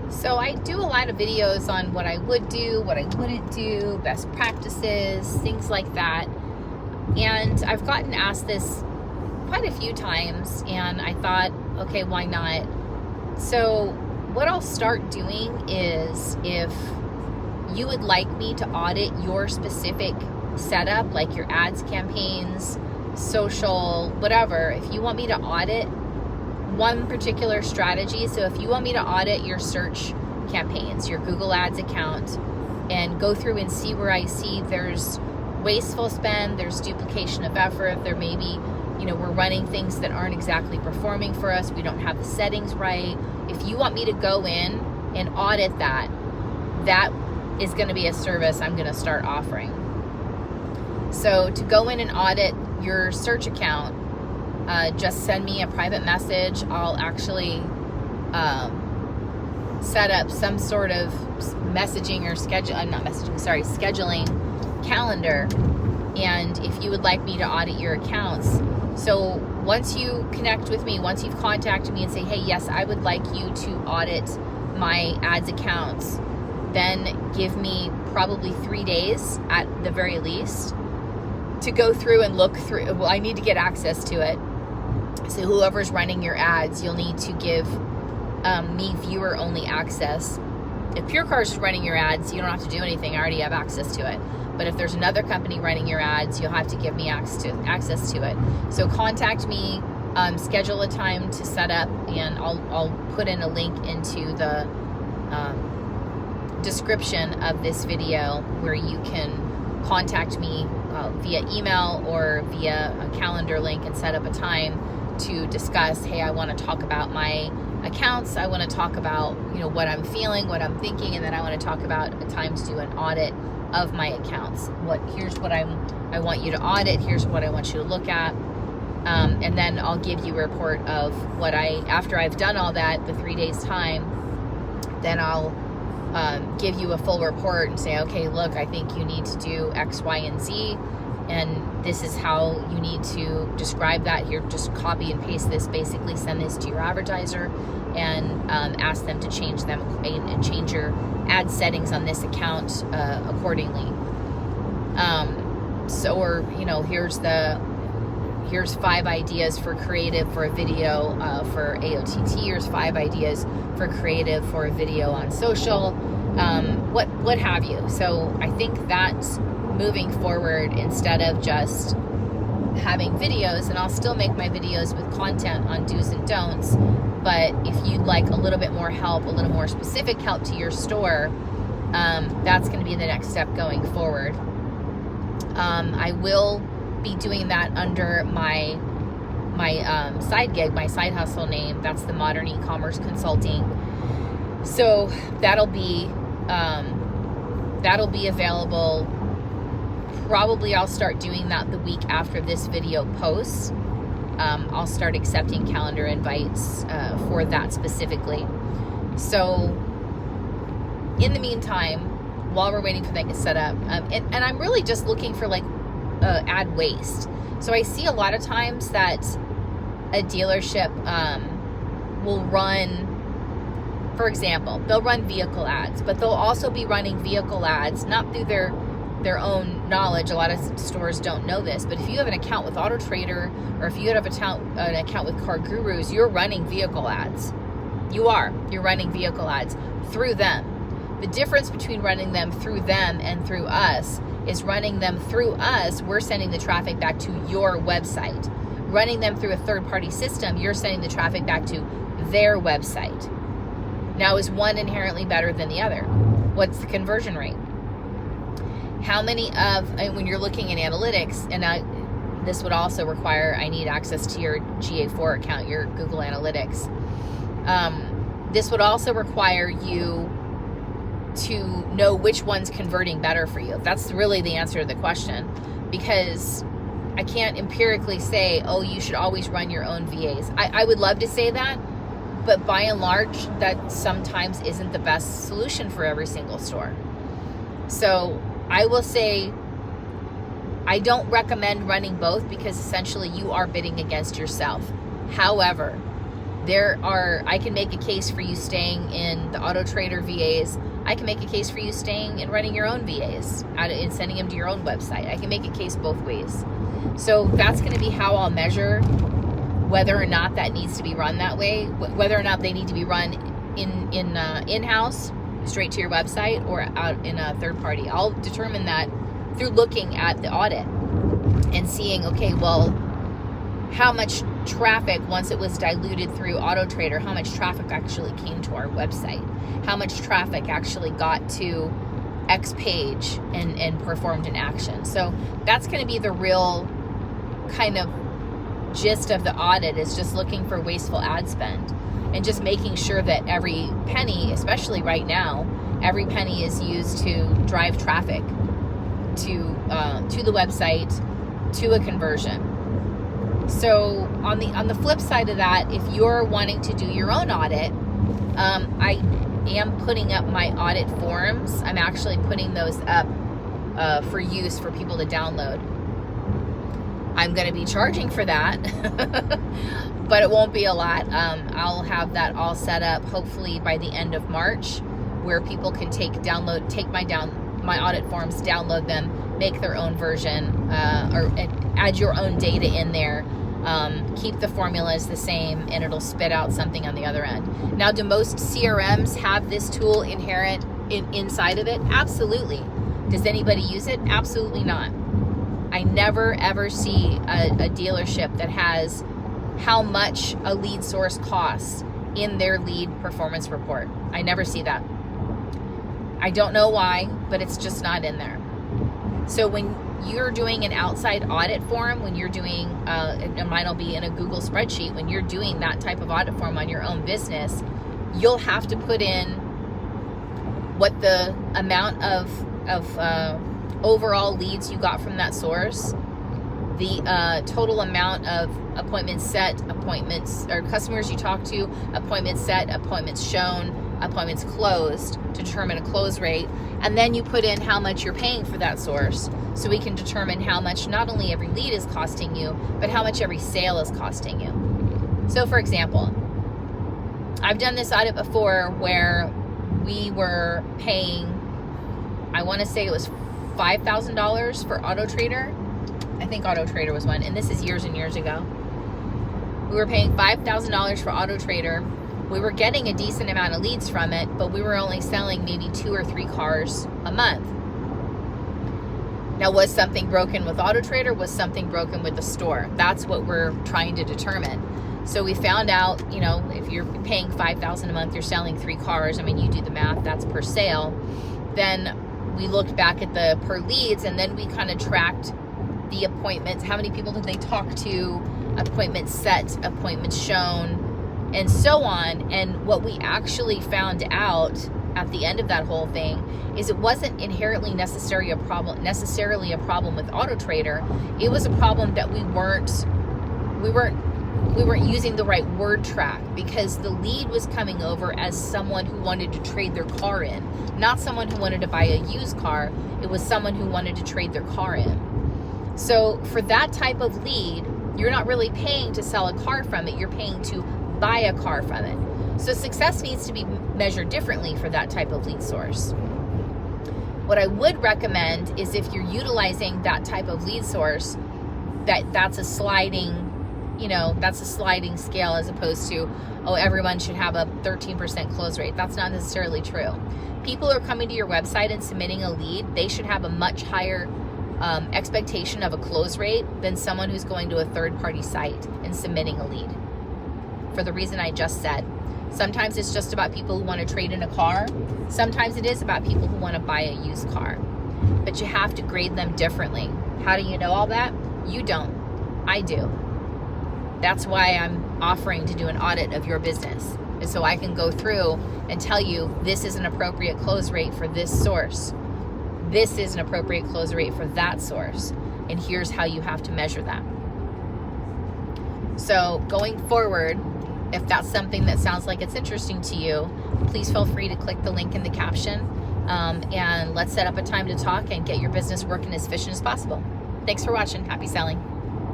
So I do a lot of videos on what I would do, what I wouldn't do, best practices, things like that. And I've gotten asked this quite a few times, and I thought, okay, why not? So what I'll start doing is, if you would like me to audit your specific setup, like your ads campaigns, social, whatever, if you want me to audit one particular strategy, so if you want me to audit your search campaigns, your Google Ads account, and go through and see where I see there's wasteful spend, there's duplication of effort, there may be, we're running things that aren't exactly performing for us, we don't have the settings right. If you want me to go in and audit that is going to be a service I'm going to start offering. So to go in and audit your search account, just send me a private message. I'll actually set up some sort of messaging or scheduling calendar. And if you would like me to audit your accounts, so once you connect with me, once you've contacted me and say, hey, yes, I would like you to audit my ads accounts, then give me probably 3 days at the very least to go through and look through. Well, I need to get access to it. So whoever's running your ads, you'll need to give me viewer only access. If Pure Cars is running your ads, you don't have to do anything. I already have access to it. But if there's another company running your ads, you'll have to give me access to it. So contact me, schedule a time to set up, and I'll put in a link into the description of this video where you can contact me via email or via a calendar link and set up a time to discuss, hey, I want to talk about my accounts, I want to talk about what I'm feeling, what I'm thinking, and then I want to talk about a time to do an audit of my accounts. Here's what I want you to audit, here's what I want you to look at, and then I'll give you a report of what after I've done all that, the 3 days time, then I'll give you a full report and say, okay, look, I think you need to do X, Y, and Z, and this is how you need to describe that. Here, just copy and paste this, basically send this to your advertiser and ask them to change them and change your ad settings on this account accordingly. Here's 5 ideas for creative for a video for AOTT. Here's 5 ideas for creative for a video on social, what have you. So I think that's moving forward, instead of just having videos, and I'll still make my videos with content on do's and don'ts, but if you'd like a little bit more help, a little more specific help to your store, that's going to be the next step going forward. I will be doing that under my side gig, my side hustle name. That's the Modern E-commerce Consulting. So that'll be available. Probably I'll start doing that the week after this video posts. I'll start accepting calendar invites for that specifically. So in the meantime, while we're waiting for that to get set up, and I'm really just looking for ad waste. So I see a lot of times that a dealership will run, for example, they'll run vehicle ads, but they'll also be running vehicle ads not through their own knowledge. A lot of stores don't know this, but if you have an account with Auto Trader, or if you have an account with Car Gurus, you're running vehicle ads. You're running vehicle ads through them. The difference between running them through them and through us is running them through us, we're sending the traffic back to your website. Running them through a third-party system, you're sending the traffic back to their website. Now, is one inherently better than the other? What's the conversion rate? How many when you're looking at analytics, and this would also require, I need access to your GA4 account, your Google Analytics. This would also require you to know which one's converting better for you. That's really the answer to the question, because I can't empirically say, oh, you should always run your own VAs. I would love to say that, but by and large, that sometimes isn't the best solution for every single store. So I will say I don't recommend running both, because essentially you are bidding against yourself. However, I can make a case for you staying in the Auto Trader VAs. I can make a case for you staying and running your own VAs and sending them to your own website. I can make a case both ways. So that's going to be how I'll measure whether or not that needs to be run that way, whether or not they need to be run in-house, straight to your website, or out in a third party. I'll determine that through looking at the audit and seeing, okay, well, how much traffic, once it was diluted through Auto Trader, how much traffic actually came to our website? How much traffic actually got to X page and performed an action? So that's going to be the real kind of gist of the audit, is just looking for wasteful ad spend and just making sure that every penny, especially right now, every penny is used to drive traffic to the website, to a conversion. So on the flip side of that, if you're wanting to do your own audit, I am putting up my audit forms. I'm actually putting those up for use for people to download. I'm going to be charging for that, but it won't be a lot. I'll have that all set up hopefully by the end of March, where people can take my audit forms, download them, make their own version, or add your own data in there. Keep the formulas the same, and it'll spit out something on the other end. Now, do most CRMs have this tool inherent inside of it? Absolutely. Does anybody use it? Absolutely not. I never ever see a dealership that has how much a lead source costs in their lead performance report. I never see that. I don't know why, but it's just not in there. So when you're doing an outside audit form, when you're doing, and mine will be in a Google spreadsheet, when you're doing that type of audit form on your own business, you'll have to put in what the amount of overall leads you got from that source, the total amount of appointments set, appointments, or customers you talked to, appointments set, appointments shown, appointments closed, to determine a close rate. And then you put in how much you're paying for that source, so we can determine how much not only every lead is costing you, but how much every sale is costing you. So for example, I've done this audit before where we were paying, I want to say it was $5,000 for Auto Trader. I think Auto Trader was one, and this is years and years ago. We were paying $5,000 for Auto Trader. We were getting a decent amount of leads from it, but we were only selling maybe 2 or 3 cars a month. Now, was something broken with Auto Trader? Was something broken with the store? That's what we're trying to determine. So we found out, if you're paying $5,000 a month, you're selling 3 cars. I mean, you do the math, that's per sale. Then we looked back at the per leads, and then we kind of tracked the appointments. How many people did they talk to? Appointments set, appointments shown, and so on. And what we actually found out at the end of that whole thing is it wasn't inherently necessarily a problem with Auto Trader. It was a problem that we weren't using the right word track, because the lead was coming over as someone who wanted to trade their car in, not someone who wanted to buy a used car. It was someone who wanted to trade their car in. So for that type of lead, you're not really paying to sell a car from it, you're paying to buy a car from it. So success needs to be measured differently for that type of lead source. What I would recommend is, if you're utilizing that type of lead source, that's a sliding scale, as opposed to, everyone should have a 13% close rate. That's not necessarily true. People are coming to your website and submitting a lead. They should have a much higher expectation of a close rate than someone who's going to a third-party site and submitting a lead. For the reason I just said. Sometimes it's just about people who want to trade in a car. Sometimes it is about people who want to buy a used car. But you have to grade them differently. How do you know all that? You don't. I do. That's why I'm offering to do an audit of your business, is so I can go through and tell you, this is an appropriate close rate for this source. This is an appropriate close rate for that source. And here's how you have to measure that. So going forward, if that's something that sounds like it's interesting to you, please feel free to click the link in the caption, and let's set up a time to talk and get your business working as efficient as possible. Thanks for watching. Happy selling.